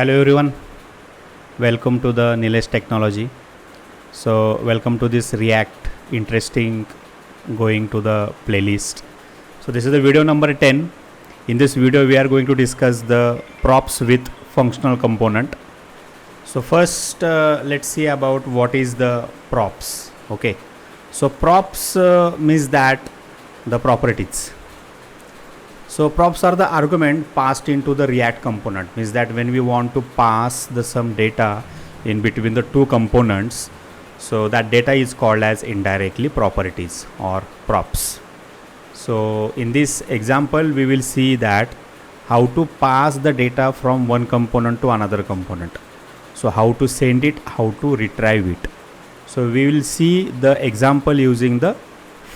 Hello everyone, welcome to the Nilesh Technology. So welcome to this React interesting going to the playlist. So this is the video number 10. In this video we are going to discuss the props with functional component. So first let's see about what is the props. Okay, so props means that the properties. So props are the argument passed into the React component, means that when we want to pass some data in between the two components, so that data is called as indirectly properties or props. So in this example we will see that how to pass the data from one component to another component. So how to send it, how to retrieve it. So we will see the example using the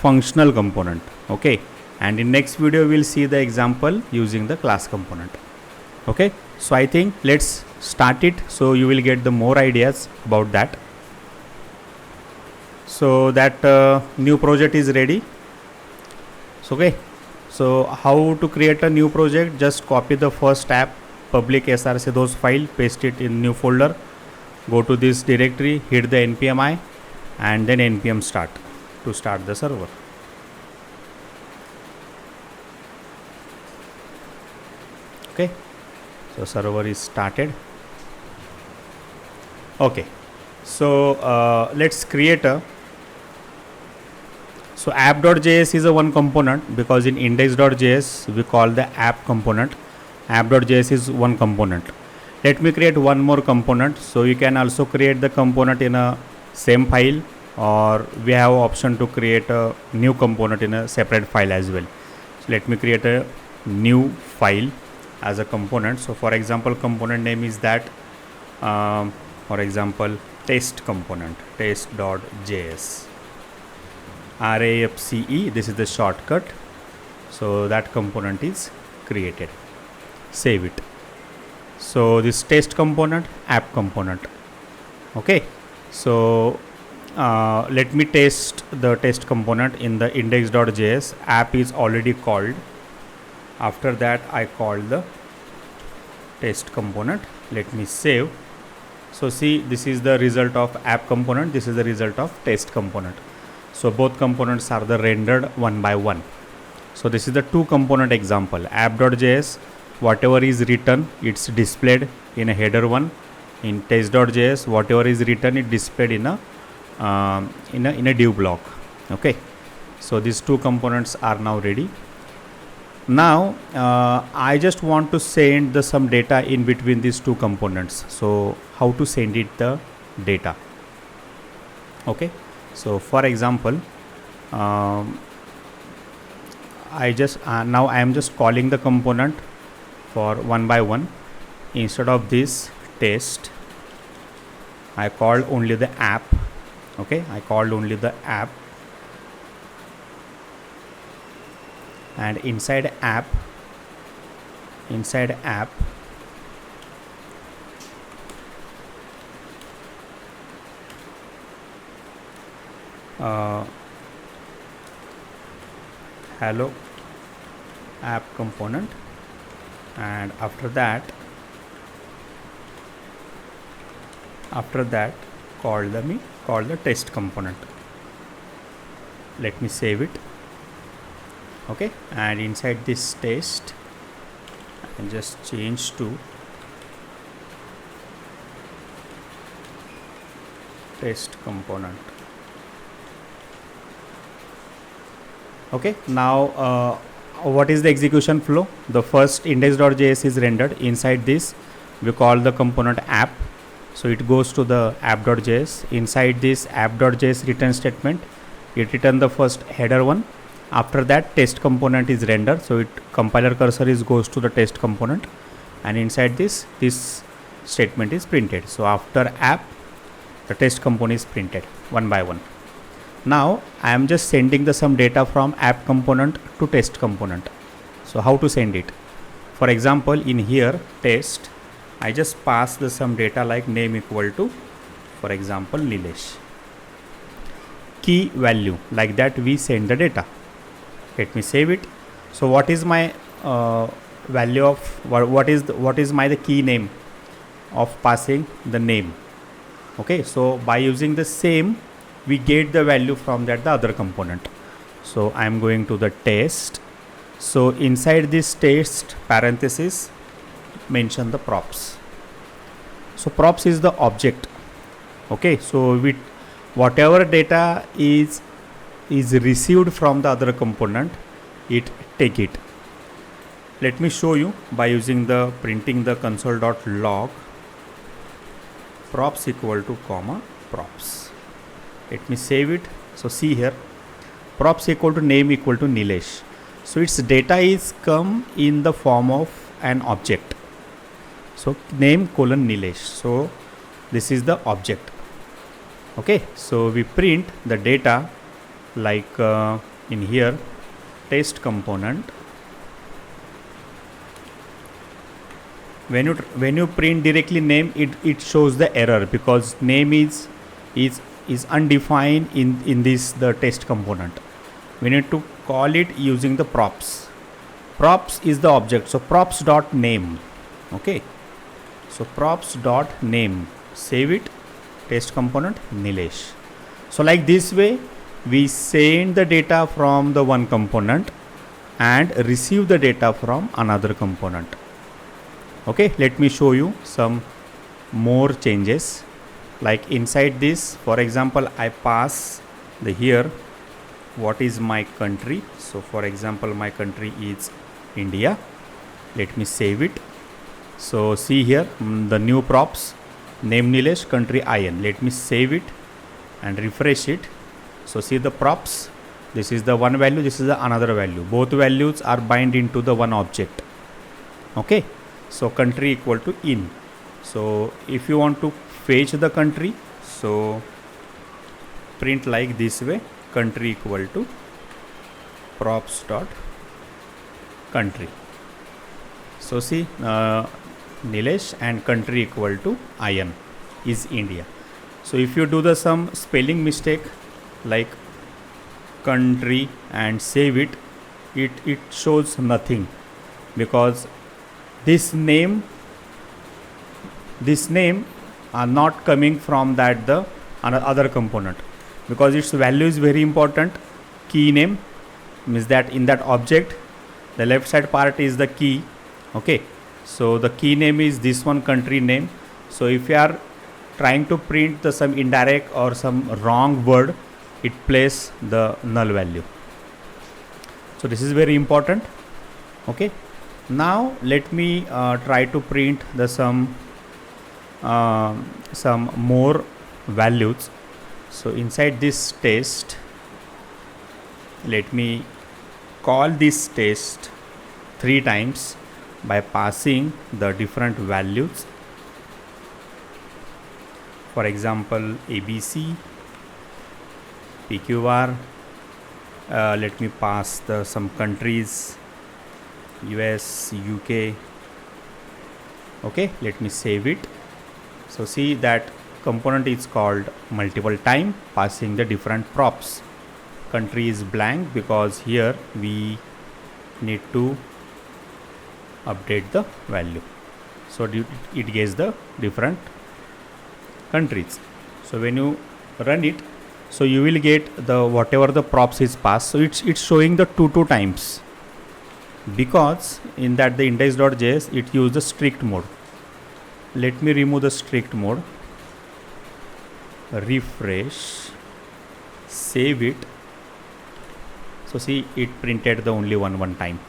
functional component. Okay, and in next video we'll see the example using the class component. Okay, so I think let's start it, so you will get the more ideas about that. So that new project is ready. So okay, so how to create a new project? Just copy the first app public src those file, paste it in new folder, go to this directory, hit the npmi and then npm start to start the server. Okay, so server is started. Okay, so let's create a, so app.js is a one component, because in index.js we call the app component. App.js is one component. Let me create one more component. So you can also create the component in a same file, or we have option to create a new component in a separate file as well. So let me create a new file as a component. So for example, component name is that for example test component, test.js, RAFCE, this is the shortcut. So that component is created. Save it. So this test component, app component. Okay, so let me test the test component in the index.js. App is already called. After that I call the test component. Let me save. So see, this is the result of app component, this is the result of test component. So both components are the rendered one by one. So this is the two component example. App.js, whatever is written, it's displayed in a header one. In test.js, whatever is written, it displayed in a div block. Okay, so these two components are now ready. Now I just want to send some data in between these two components. So how to send it the data? Okay, so for example I just now I am just calling the component for one by one. Instead of this test, I called only the app. Okay, I called only the app, and inside app hello app component, and after that call the test component. Let me save it. Okay, and inside this test I can just change to test component. Okay, now what is the execution flow? The first index.js is rendered. Inside this we call the component app, so it goes to the app.js. Inside this app.js return statement, it return the first header one. After that test component is rendered, so it compiler cursor is goes to the test component, and inside this statement is printed. So after app, the test component is printed one by one. Now I am just sending some data from app component to test component. So how to send it? For example, in here test, I just pass some data like name equal to, for example, Nilesh. Key value, like that we send the data. Let me save it. So what is my value of what is my the key name? of passing the name. Okay, so by using the same, we get the value from that the other component. So I am going to the test. So inside this test parenthesis, mention the props. So props is the object. Okay, so with whatever data is received from the other component, it take it. Let me show you by using the printing the console.log props equal to comma props. Let me save it. So see here, props equal to name equal to Nilesh. So its data is come in the form of an object. So name colon Nilesh. So this is the object. Okay, so we print the data like in here test component. When you print directly name, it shows the error because name is undefined in this the test component. We need to call it using the props. Props is the object, so props dot name. Okay, so props dot name, save it, test component Nilesh. So like this way we send the data from the one component and receive the data from another component. Okay, let me show you some more changes. Like inside this, for example, I pass the here what is my country. So for example, my country is India. Let me save it. So see here the new props, name Nilesh, country IN. Let me save it and refresh it. So see the props, this is the one value, this is the another value. Both values are bind into the one object. Okay, so country equal to in. So if you want to fetch the country, so print like this way, country equal to props dot country. So see Nilesh and country equal to IN is India. So if you do the some spelling mistake like country and save it, it shows nothing because this name are not coming from that the other component, because its value is very important. Key name means that in that object the left side part is the key. Okay, so the key name is this one, country name. So if you are trying to print the some indirect or some wrong word, it plays the null value. So this is very important. Okay, now let me try to print the some more values. So inside this test, let me call this test 3 times by passing the different values. For example, ABC, PQR. Let me pass the some countries, US, UK. Okay, let me save it. So see that component is called multiple time, passing the different props. Country is blank because here we need to update the value. So it gets the different countries. So when you run it, so you will get the whatever the props is passed. So it's showing the two times because in that the index.js it used the strict mode. Let me remove the strict mode, refresh, save it. So see it printed the only one time.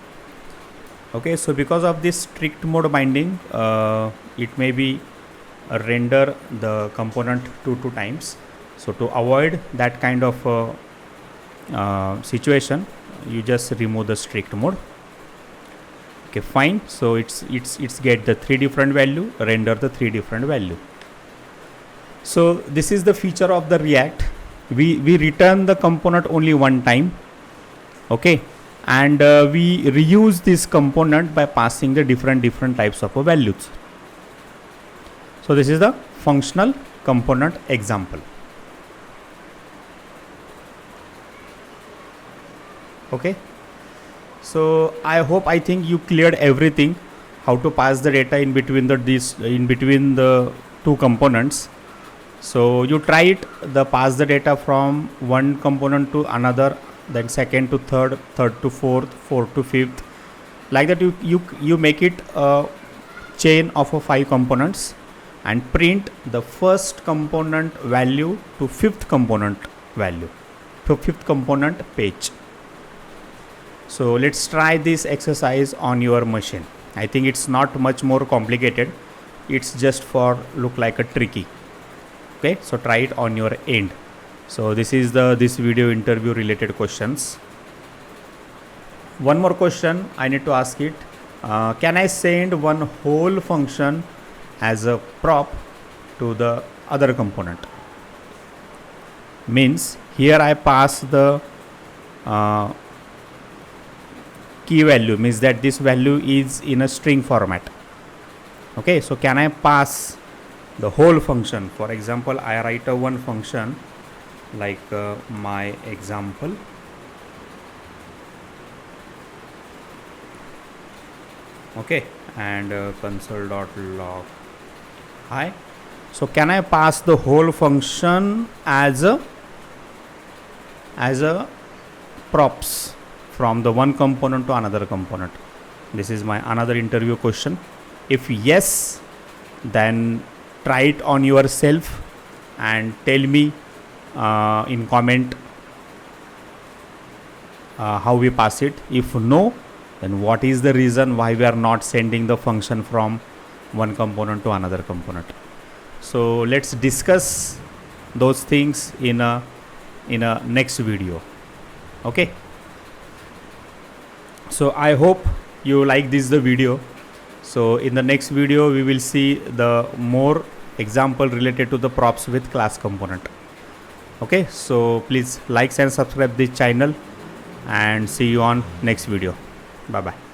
Okay, so because of this strict mode binding, it may be render the component two times. So to avoid that kind of situation, you just remove the strict mode. Okay, fine. So it's get the 3 different value, render the 3 different value. So this is the feature of the React. We return the component only one time. Okay, and we reuse this component by passing the different types of values. So this is the functional component example. Okay, so I think you cleared everything, how to pass the data in between the two components. So you try it, pass the data from one component to another, then second to third, third to fourth, fourth to fifth. Like that you make it a chain of 5 components and print the first component value to fifth component value, to fifth component page. So let's try this exercise on your machine. I think it's not much more complicated. It's just for look like a tricky. Okay, so try it on your end. So this is this video interview related questions. One more question I need to ask it. Can I send one whole function as a prop to the other component? Means here I pass the key value, means that this value is in a string format. Okay, so can I pass the whole function? For example, I write a one function like my example. Okay, and console.log hi. So can I pass the whole function as a props from the one component to another component? This is my another interview question. If yes, then try it on yourself and tell me in comment how we pass it. If no, then what is the reason why we are not sending the function from one component to another component? So let's discuss those things in a next video. Okay, so I hope you like the video. So in the next video we will see the more example related to the props with class component. Okay, so please like and subscribe this channel and see you on next video. Bye bye.